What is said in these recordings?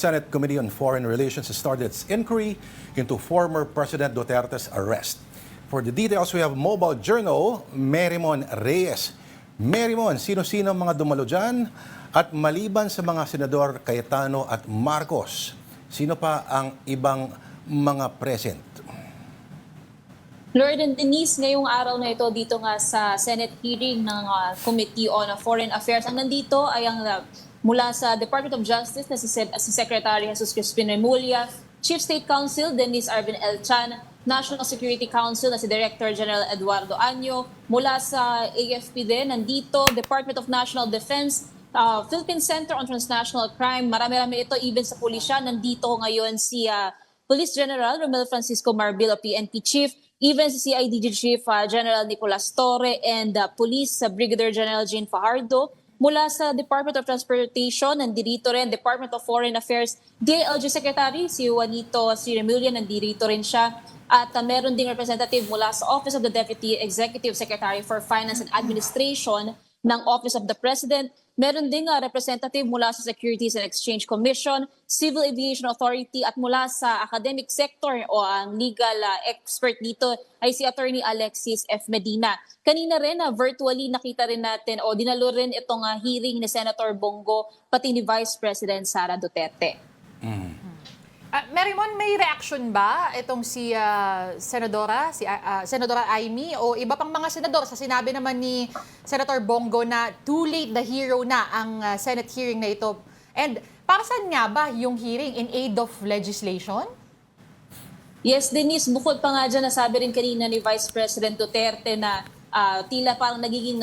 Senate Committee on Foreign Relations has started its inquiry into former President Duterte's arrest. For the details, we have Mobile Journal, Merimon Reyes. Merimon, sino-sino ang mga dumalo dyan? At maliban sa mga senador Cayetano at Marcos, sino pa ang ibang mga present? Lord and Denise, ngayong araw na ito dito nga sa Senate hearing ng Committee on Foreign Affairs, ang nandito ay ang mula sa Department of Justice na si Secretary Jesus Crispin Remulla, Chief State Counsel Dennis Arvin L. Chan, National Security Council na si Director General Eduardo Año, mula sa AFP din, nandito Department of National Defense, Philippine Center on Transnational Crime, marami-rami ito, even sa pulisya, nandito ngayon si Police General Romel Francisco Marbillo, PNP Chief, even si CIDG Chief General Nicolas Torre, and Police Brigadier General Jean Fajardo. Mula sa Department of Transportation, nandito rin Department of Foreign Affairs, DILG Secretary si Juanito Remulla, nandito rin siya. At meron ding representative mula sa Office of the Deputy Executive Secretary for Finance and Administration ng Office of the President. Meron ding representative mula sa Securities and Exchange Commission, Civil Aviation Authority, at mula sa academic sector o ang legal expert dito ay si Attorney Alexis F. Medina. Kanina rin virtually nakita rin natin o dinalo rin itong hearing ni Senator Bongo pati ni Vice President Sara Duterte. Merimon, may reaction ba itong si Senadora Amy o iba pang mga senador sa sinabi naman ni Senator Bongo na too late the hero na ang Senate hearing na ito? And para saan nga ba yung hearing, in aid of legislation? Yes, Denise, bukod pa nga dyan, nasabi rin kanina ni Vice President Duterte na tila parang nagiging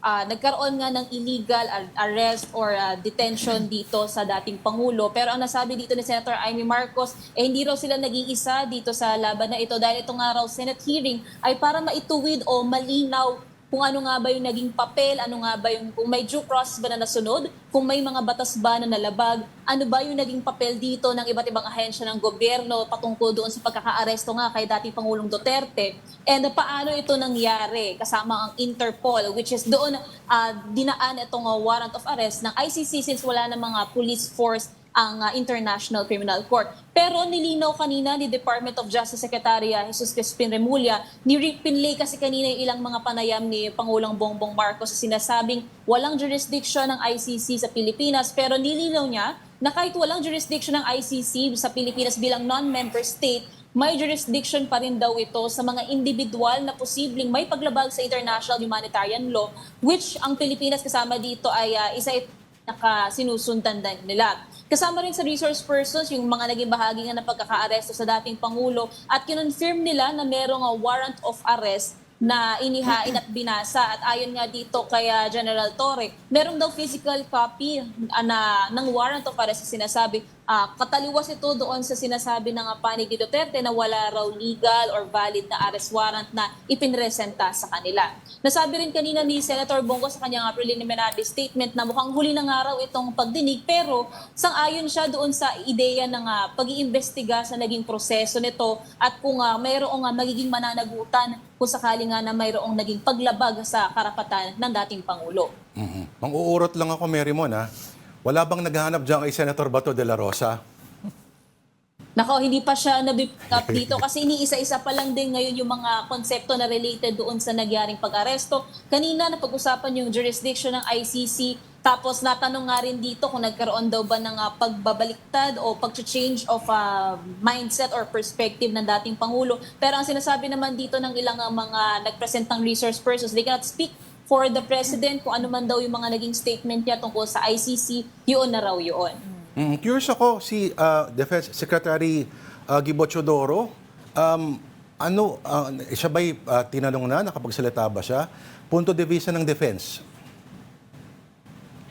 nagkaroon nga ng illegal arrest or detention dito sa dating Pangulo. Pero ang nasabi dito ni Senator Amy Marcos, hindi raw sila nag-iisa dito sa laban na ito dahil ito nga raw Senate hearing ay para maituwid o malinaw kung ano nga ba yung naging papel, ano nga ba yung, kung may due process ba na nasunod, kung may mga batas ba na nalabag, ano ba yung naging papel dito ng iba't ibang ahensya ng gobyerno patungkol doon sa pagkakaaresto nga kay dating Pangulong Duterte, and paano ito nangyari kasama ang Interpol, which is doon dinaan itong warrant of arrest ng ICC since wala na mga police force ang International Criminal Court. Pero nilinaw kanina ni Department of Justice Secretary Jesus Crispin Remulla, pinlay kasi kanina yung ilang mga panayam ni Pangulong Bongbong Marcos sa sinasabing walang jurisdiction ng ICC sa Pilipinas, pero nilinaw niya na kahit walang jurisdiction ng ICC sa Pilipinas bilang non-member state, may jurisdiction pa rin daw ito sa mga individual na posibleng may paglabag sa international humanitarian law, which ang Pilipinas kasama dito ay isa sinusundan nila. Kasama rin sa resource persons yung mga naging bahagi nga ng pagkakaaresto sa dating Pangulo at kinonfirm nila na merong warrant of arrest na inihain at binasa. At ayon nga dito kay General Torre, meron daw physical copy ng warrant of arrest na sinasabi. Kataliwas ito doon sa sinasabi ng panig ni Duterte na wala raw legal or valid na arrest warrant na ipinresenta sa kanila. Nasabi rin kanina ni Senator Bongo sa kanyang preliminary statement na mukhang huli na nga raw itong pagdinig, pero sang-ayon siya doon sa ideya ng pag-iimbestiga sa naging proseso nito at kung mayroong magiging mananagutan kung sakali nga na mayroong naging paglabag sa karapatan ng dating Pangulo. Mang-uurot lang ako, Merimon, wala bang naghahanap dyan kay Senator Bato de la Rosa? Nako, hindi pa siya na-pick up dito kasi iniisa-isa pa lang din ngayon yung mga konsepto na related doon sa nagyaring pag-aresto. Kanina napag-usapan yung jurisdiction ng ICC, tapos natanong nga rin dito kung nagkaroon daw ba ng pagbabaliktad o pag-change of mindset or perspective ng dating Pangulo. Pero ang sinasabi naman dito ng ilang mga nagpresentang resource persons, they cannot speak for the President kung ano man daw yung mga naging statement niya tungkol sa ICC, yun na raw yun. Curious ako, si Defense Secretary Gibo Chodoro, siya ba'y tinanong na, nakapagsalita ba siya? Punto de vista ng defense.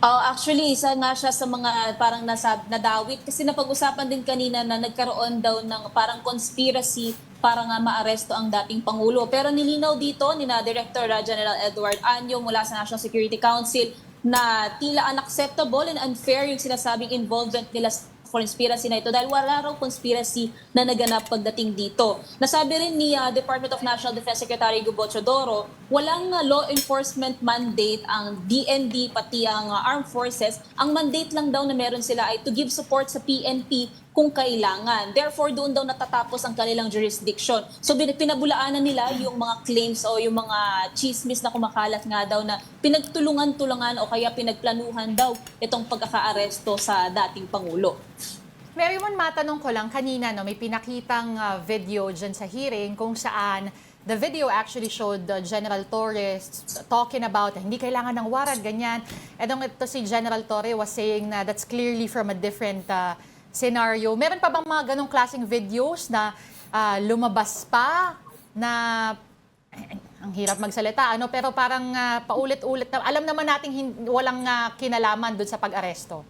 Actually, isa nga siya sa mga parang nadawit kasi napag-usapan din kanina na nagkaroon daw ng parang conspiracy para nga maaresto ang dating Pangulo. Pero nilinaw dito ni Director General Edward Año mula sa National Security Council na tila unacceptable and unfair yung sinasabing involvement nila sa conspiracy na ito dahil wala raw conspiracy na naganap pagdating dito. Nasabi rin ni Department of National Defense Secretary Gubo Chodoro, walang law enforcement mandate ang DND pati ang armed forces. Ang mandate lang daw na meron sila ay to give support sa PNP kung kailangan. Therefore, doon daw natatapos ang kanilang jurisdiction. So, pinabulaanan nila yung mga claims o yung mga chismis na kumakalat nga daw na pinagtulungan-tulungan o kaya pinagplanuhan daw itong pagkakaaresto sa dating Pangulo. Marymon, matanong ko lang kanina, no, may pinakitang video dyan sa hearing kung saan the video actually showed General Torres talking about hindi kailangan ng warrant, ganyan. Ito si General Torres was saying na that's clearly from a different scenario. Meron pa bang mga ganong klaseng videos na lumabas pa na ang hirap magsalita, ano, pero parang paulit-ulit na alam naman nating walang kinalaman doon sa pag-aresto?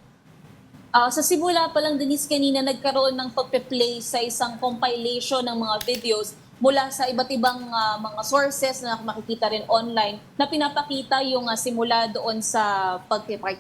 Sa simula pa lang, Denise, kanina nagkaroon ng pagpe-play sa isang compilation ng mga videos mula sa iba't ibang mga sources na makikita rin online na pinapakita yung simula doon sa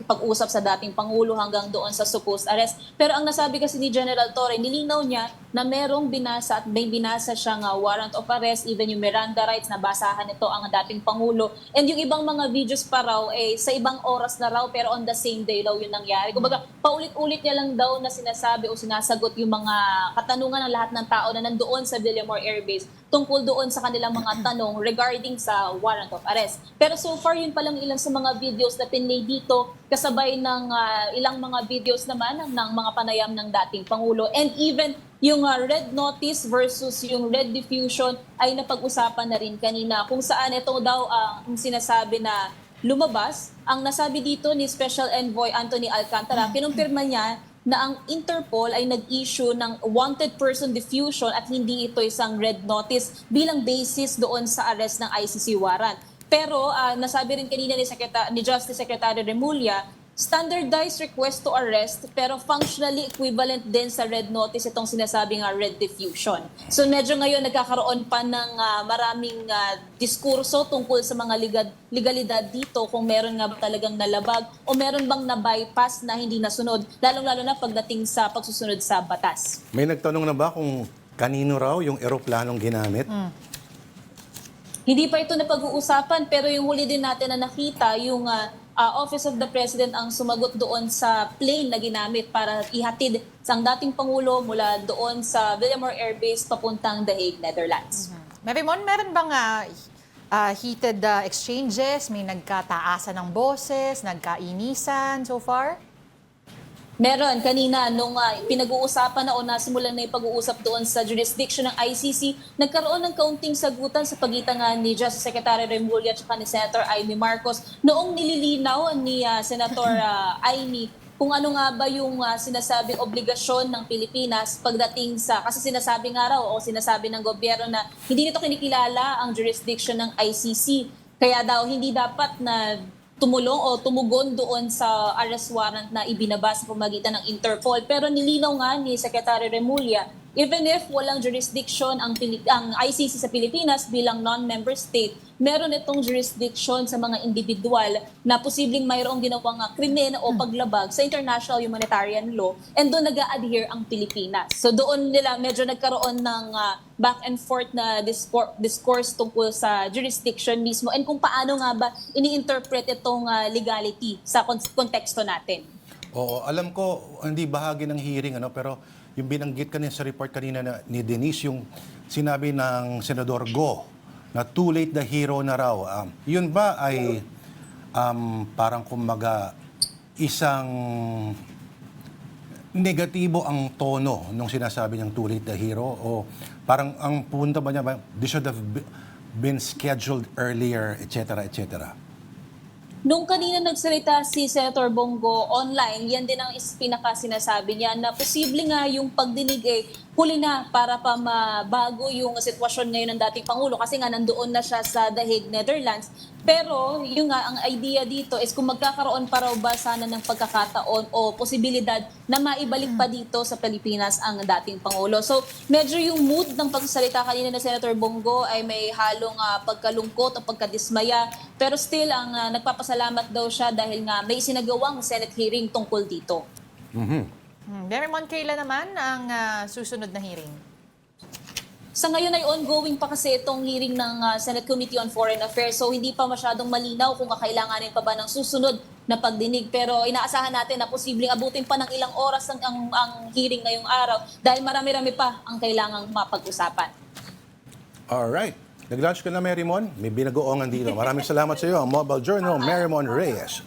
pag-usap sa dating Pangulo hanggang doon sa supposed arrest. Pero ang nasabi kasi ni General Torre, nilinaw niya na merong binasa at may binasa siyang warrant of arrest, even yung Miranda rights, na basahan nito ang dating Pangulo. And yung ibang mga videos pa raw, sa ibang oras na raw pero on the same day daw yun nangyari. Kumbaga, paulit-ulit niya lang daw na sinasabi o sinasagot yung mga katanungan ng lahat ng tao na nandoon sa Villamor Air Base tungkol doon sa kanilang mga tanong regarding sa warrant of arrest. Pero so far, yun palang ilan sa mga videos na pinlay dito, kasabay ng ilang mga videos naman ng mga panayam ng dating Pangulo. And even yung red notice versus yung red diffusion ay napag-usapan na rin kanina kung saan ito daw ang sinasabi na lumabas. Ang nasabi dito ni Special Envoy Anthony Alcantara, kinumpirma niya na ang Interpol ay nag-issue ng wanted person diffusion at hindi ito isang red notice bilang basis doon sa arrest ng ICC warrant. Pero nasabi rin kanina ni Justice Secretary Remulla, standardized request to arrest pero functionally equivalent din sa red notice itong sinasabing red diffusion. So medyo ngayon nagkakaroon pa ng maraming diskurso tungkol sa mga legalidad dito kung meron nga ba talagang nalabag o meron bang na-bypass na hindi nasunod, lalong-lalo na pagdating sa pagsusunod sa batas. May nagtanong na ba kung kanino raw yung eroplanong ginamit? Hindi pa ito na pag-uusapan pero yung huli din natin na nakita yung Office of the President ang sumagot doon sa plane na ginamit para ihatid sa dating Pangulo mula doon sa Villamor Air Base papuntang The Hague, Netherlands. Marymon, meron bang heated exchanges? May nagkataasan ng boses, nagkainisan so far? Meron. Kanina, nung pinag-uusapan na o nasimulan na yung pag-uusap doon sa jurisdiction ng ICC, nagkaroon ng kaunting sagutan sa pagitan nga ni Justice Secretary Remulla at ni Senator Amy Marcos noong nililinaw ni Senator Amy kung ano nga ba yung sinasabing obligasyon ng Pilipinas pagdating sa, kasi sinasabi nga raw o sinasabi ng gobyerno na hindi nito kinikilala ang jurisdiction ng ICC. Kaya daw hindi dapat na tumulong o tumugon doon sa arrest warrant na ibinaba sa pamagitan ng Interpol. Pero nilinaw nga ni Secretary Remulla, even if walang jurisdiction ang ICC sa Pilipinas bilang non-member state, meron itong jurisdiction sa mga individual na posibleng mayroong ginawang krimen o paglabag sa international humanitarian law and doon nag-a-adhere ang Pilipinas. So doon nila medyo nagkaroon ng back and forth na discourse tungkol sa jurisdiction mismo and kung paano nga ba ini-interpret itong legality sa konteksto natin. Oo, alam ko hindi bahagi ng hearing pero yung binanggit kanina sa report kanina ni Denise, yung sinabi ng Senador Go na too late the hero na raw. Yun ba ay parang kumbaga isang negatibo ang tono nung sinasabi niyang too late the hero? O parang ang punta ba niya, this should have been scheduled earlier, etc., etc.? Nung kanina nagsalita si Senator Bongo online, yan din ang pinaka-sinasabi niya na posible nga yung pagdinig huli na para pa mabago yung sitwasyon ngayon ng dating Pangulo kasi nga nandoon na siya sa The Hague, Netherlands. Pero yung nga, ang idea dito is kung magkakaroon pa raw ba sana ng pagkakataon o posibilidad na maibalik pa dito sa Pilipinas ang dating Pangulo. So medyo yung mood ng pagsasalita kanina na Senator Bongo ay may halong pagkalungkot o pagkadismaya. Pero still, ang nagpapasalamat daw siya dahil nga may sinagawang Senate hearing tungkol dito. Merrimon, kailan naman ang susunod na hearing? Sa ngayon ay ongoing pa kasi itong hearing ng Senate Committee on Foreign Affairs. So hindi pa masyadong malinaw kung kakailanganin pa ba ng susunod na pagdinig. Pero inaasahan natin na posibleng abutin pa ng ilang oras ang hearing ngayong araw dahil marami-rami pa ang kailangang mapag-usapan. Alright. Nag-lunch ka na, Merrimon? May binagoongan dito. Maraming salamat sa iyo, ang Mobile Journal, Merrimon Reyes.